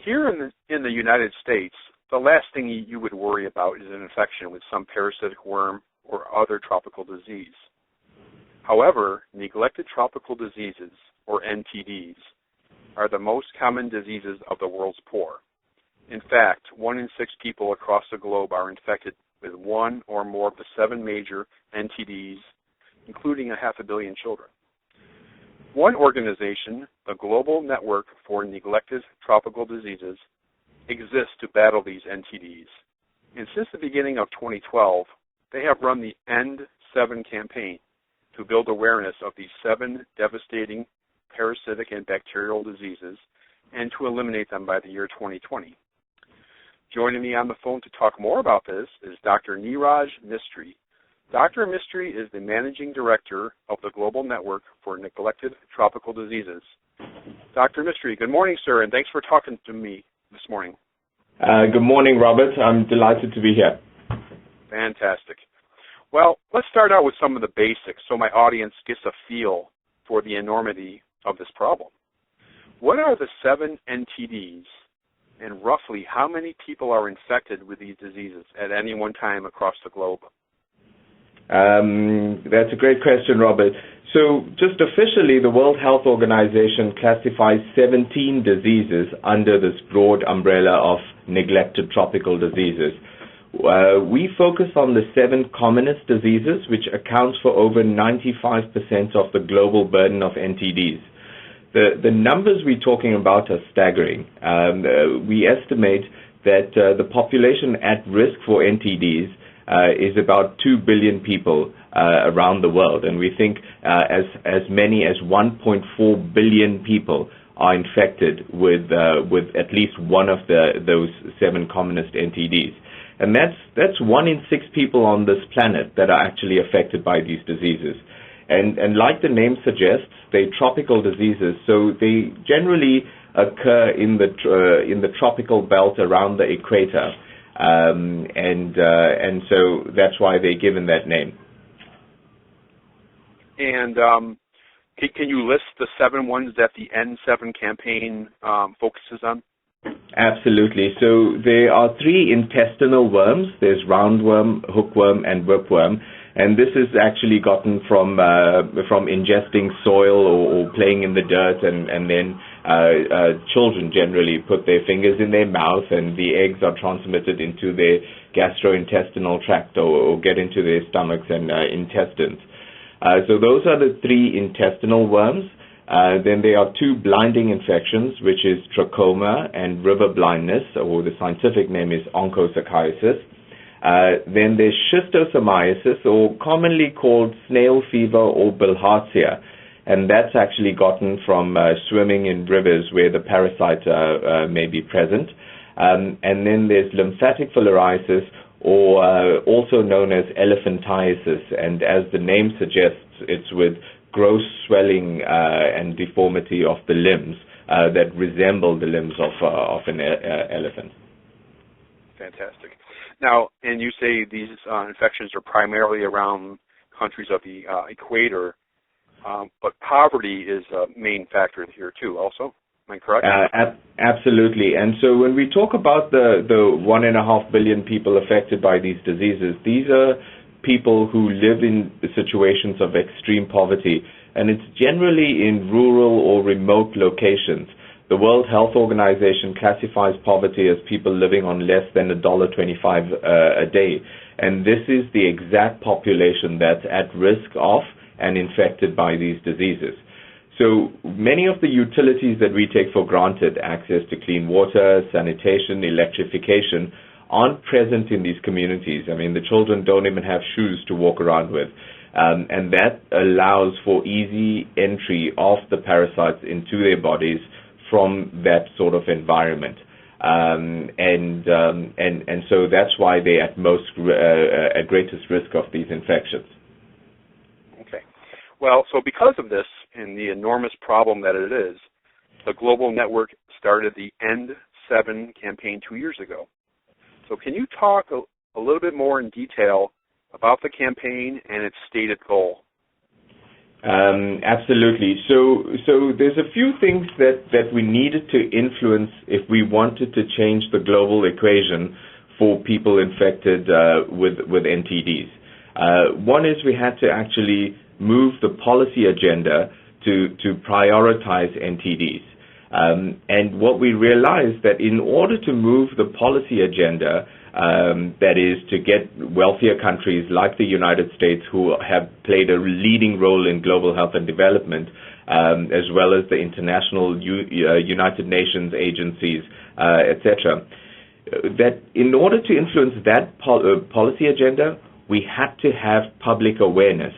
Here in the United States, the last thing you would worry about is an infection with some parasitic worm or other tropical disease. However, neglected tropical diseases, or NTDs, are the most common diseases of the world's poor. In fact, 1 in 6 people across the globe are infected with one or more of the 7 major NTDs, including 500 million children. One organization, the Global Network for Neglected Tropical Diseases, exists to battle these NTDs. And since the beginning of 2012, they have run the END7 campaign to build awareness of these 7 devastating parasitic and bacterial diseases and to eliminate them by the year 2020. Joining me on the phone to talk more about this is Dr. Neeraj Mistry. Dr. Mistry is the Managing Director of the Global Network for Neglected Tropical Diseases. Dr. Mistry, good morning, sir, and thanks for talking to me this morning. Good morning, Robert. I'm delighted to be here. Fantastic. Well, let's start out with some of the basics so my audience gets a feel for the enormity of this problem. What are the 7 NTDs, and roughly how many people are infected with these diseases at any one time across the globe? That's a great question, Robert. So just officially, the World Health Organization classifies 17 diseases under this broad umbrella of neglected tropical diseases. We focus on the 7 commonest diseases, which accounts for over 95% of the global burden of NTDs. The numbers we're talking about are staggering. We estimate that the population at risk for NTDs is about 2 billion people around the world, and we think as many as 1.4 billion people are infected with at least one of those 7 commonest NTDs. And that's 1 in 6 people on this planet that are actually affected by these diseases. And like the name suggests, they're tropical diseases, so they generally occur in the tropical belt around the equator. And so that's why they're given that name. And can you list the 7 ones that the END7 campaign focuses on? Absolutely. So there are 3 intestinal worms. There's roundworm, hookworm, and whipworm. And this is actually gotten from ingesting soil or playing in the dirt, and then children generally put their fingers in their mouth, and the eggs are transmitted into their gastrointestinal tract or get into their stomachs and intestines. So those are the 3 intestinal worms. Then there are 2 blinding infections, which is trachoma and river blindness, or the scientific name is onchocerciasis. Then there's schistosomiasis, or commonly called snail fever or bilharzia, and that's actually gotten from swimming in rivers where the parasite may be present. And then there's lymphatic filariasis, or also known as elephantiasis, and as the name suggests, it's with gross swelling and deformity of the limbs that resemble the limbs of an elephant. Fantastic. Now, and you say these infections are primarily around countries of the equator, but poverty is a main factor here too also. Am I correct? Absolutely. And so when we talk about the 1.5 billion people affected by these diseases, these are people who live in situations of extreme poverty, and it's generally in rural or remote locations. The World Health Organization classifies poverty as people living on less than $1.25 a day, and this is the exact population that's at risk of and infected by these diseases. So many of the utilities that we take for granted, access to clean water, sanitation, electrification, aren't present in these communities. I mean, the children don't even have shoes to walk around with. And that allows for easy entry of the parasites into their bodies from that sort of environment. And so that's why they're at greatest risk of these infections. Okay. Well, so because of this and the enormous problem that it is, the Global Network started the END7 campaign 2 years ago. So can you talk a little bit more in detail about the campaign and its stated goal? Absolutely. So there's a few things that we needed to influence if we wanted to change the global equation for people infected with NTDs. One is we had to actually move the policy agenda to prioritize NTDs. And what we realized that in order to move the policy agenda, that is to get wealthier countries like the United States, who have played a leading role in global health and development, as well as the international United Nations agencies, etc., that in order to influence that policy agenda, we had to have public awareness.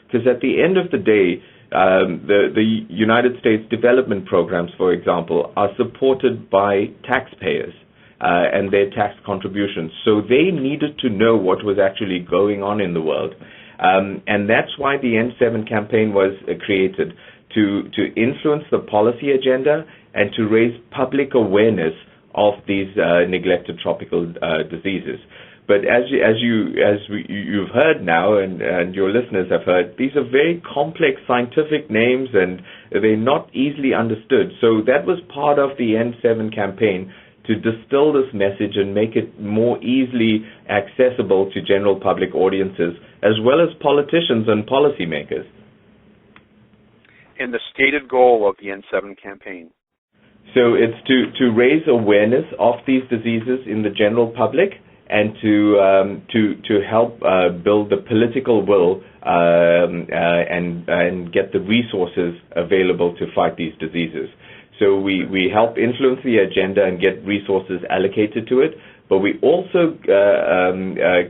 Because at the end of the day, the United States development programs, for example, are supported by taxpayers and their tax contributions. So they needed to know what was actually going on in the world. And that's why the END7 campaign was created, to influence the policy agenda and to raise public awareness of these neglected tropical diseases. But as you've heard now, and your listeners have heard, these are very complex scientific names, and they're not easily understood. So that was part of the END7 campaign, to distill this message and make it more easily accessible to general public audiences, as well as politicians and policymakers. And the stated goal of the END7 campaign? So it's to raise awareness of these diseases in the general public, and to help build the political will and get the resources available to fight these diseases. So we help influence the agenda and get resources allocated to it, but we also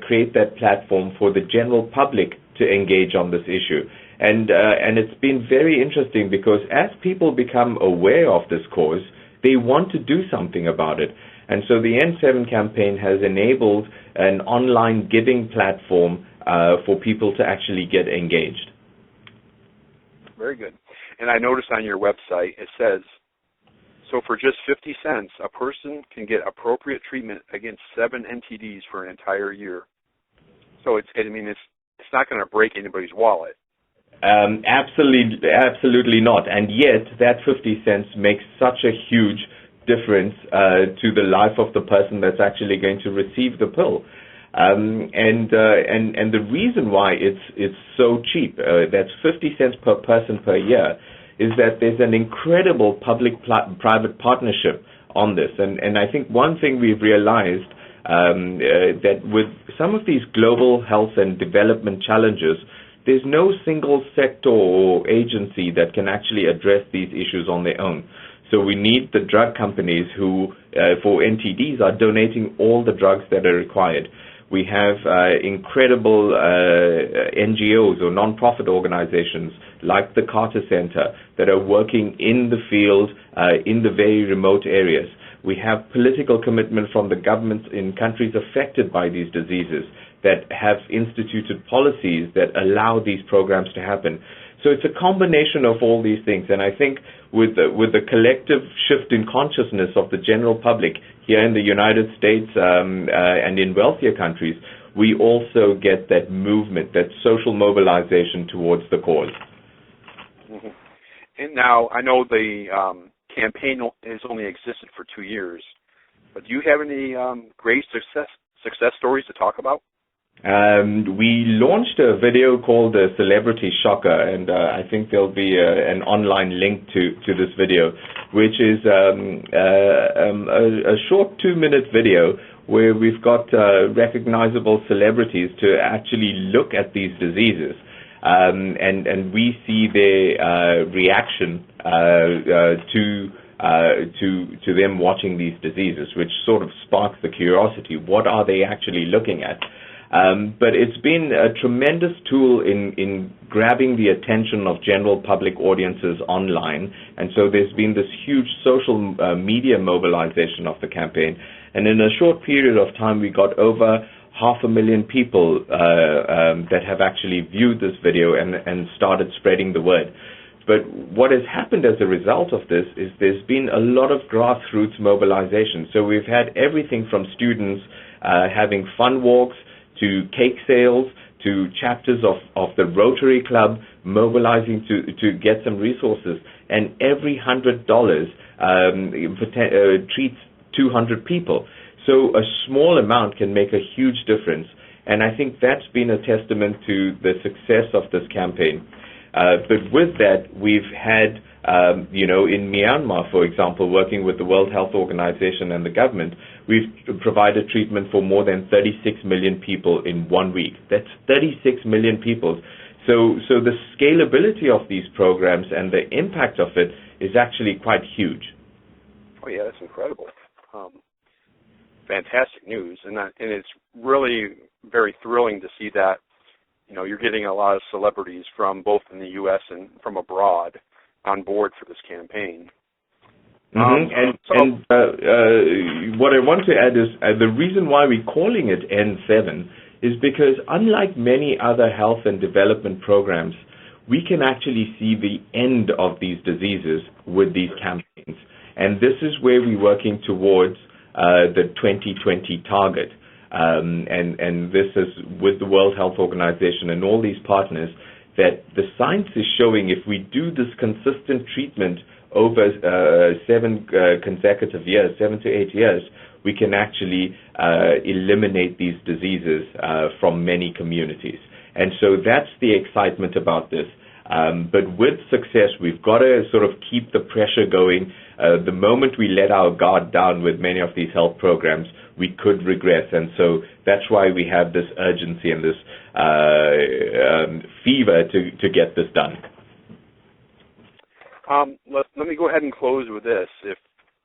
create that platform for the general public to engage on this issue. And it's been very interesting, because as people become aware of this cause, they want to do something about it. And so the END7 campaign has enabled an online giving platform for people to actually get engaged. Very good. And I noticed on your website it says, so for just 50 cents, a person can get appropriate treatment against 7 NTDs for an entire year. So it's not going to break anybody's wallet. Absolutely not. And yet that 50 cents makes such a huge difference to the life of the person that's actually going to receive the pill. And the reason why it's so cheap, that's 50 cents per person per year, is that there's an incredible public-private partnership on this. And I think one thing we've realized, that with some of these global health and development challenges, there's no single sector or agency that can actually address these issues on their own. So we need the drug companies who, for NTDs, are donating all the drugs that are required. We have incredible NGOs or non-profit organizations like the Carter Center that are working in the field, in the very remote areas. We have political commitment from the governments in countries affected by these diseases that have instituted policies that allow these programs to happen. So it's a combination of all these things, and I think with the collective shift in consciousness of the general public here in the United States and in wealthier countries, we also get that movement, that social mobilization towards the cause. Mm-hmm. And now, I know the campaign has only existed for 2 years, but do you have any great success stories to talk about? We launched a video called the Celebrity Shocker, and I think there'll be an online link to this video, which is a short 2-minute video where we've got recognizable celebrities to actually look at these diseases, and we see their reaction to them watching these diseases, which sort of sparks the curiosity. What are they actually looking at? But it's been a tremendous tool in grabbing the attention of general public audiences online, and so there's been this huge social media mobilization of the campaign, and in a short period of time we got over 500,000 people that have actually viewed this video and started spreading the word. But what has happened as a result of this is there's been a lot of grassroots mobilization. So we've had everything from students having fun walks, to cake sales, to chapters of the Rotary Club mobilizing to get some resources, and every $100 treats 200 people. So a small amount can make a huge difference, and I think that's been a testament to the success of this campaign. But with that, we've had, in Myanmar, for example, working with the World Health Organization and the government, we've provided treatment for more than 36 million people in 1 week. That's 36 million people. So the scalability of these programs and the impact of it is actually quite huge. Oh yeah, that's incredible. Fantastic news, and it's really very thrilling to see that. You're getting a lot of celebrities from both in the U.S. and from abroad on board for this campaign. Mm-hmm. What I want to add is the reason why we're calling it END7 is because unlike many other health and development programs, we can actually see the end of these diseases with these campaigns. And this is where we're working towards the 2020 target. And this is with the World Health Organization and all these partners, that the science is showing if we do this consistent treatment over 7 consecutive years, 7 to 8 years, we can actually eliminate these diseases from many communities. And so that's the excitement about this. But with success, we've got to sort of keep the pressure going. The moment we let our guard down with many of these health programs, we could regress. And so that's why we have this urgency and this fever to get this done. Let me go ahead and close with this.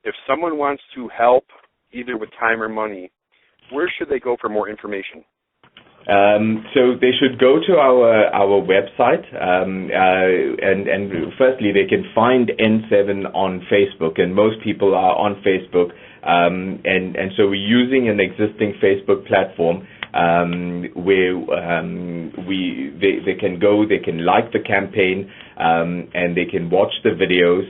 If someone wants to help, either with time or money, where should they go for more information? So they should go to our website, and firstly they can find END7 on Facebook, and most people are on Facebook, and so we're using an existing Facebook platform where they can go, they can like the campaign, and they can watch the videos,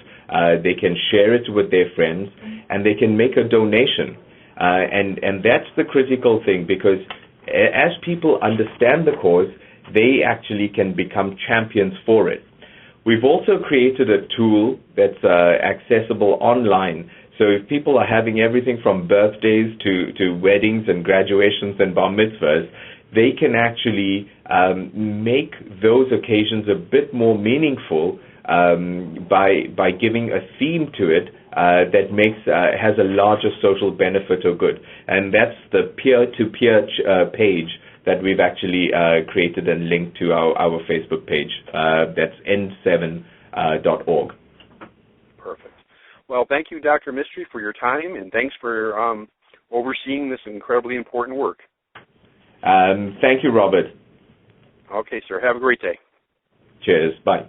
they can share it with their friends, and they can make a donation, and that's the critical thing, because as people understand the cause, they actually can become champions for it. We've also created a tool that's accessible online. So if people are having everything from birthdays to weddings and graduations and bar mitzvahs, they can actually make those occasions a bit more meaningful by giving a theme to it that has a larger social benefit or good. And that's the peer-to-peer page that we've actually created and linked to our Facebook page. That's END7.org. Perfect. Well, thank you, Dr. Mistry, for your time, and thanks for overseeing this incredibly important work. Thank you, Robert. Okay, sir. Have a great day. Cheers. Bye.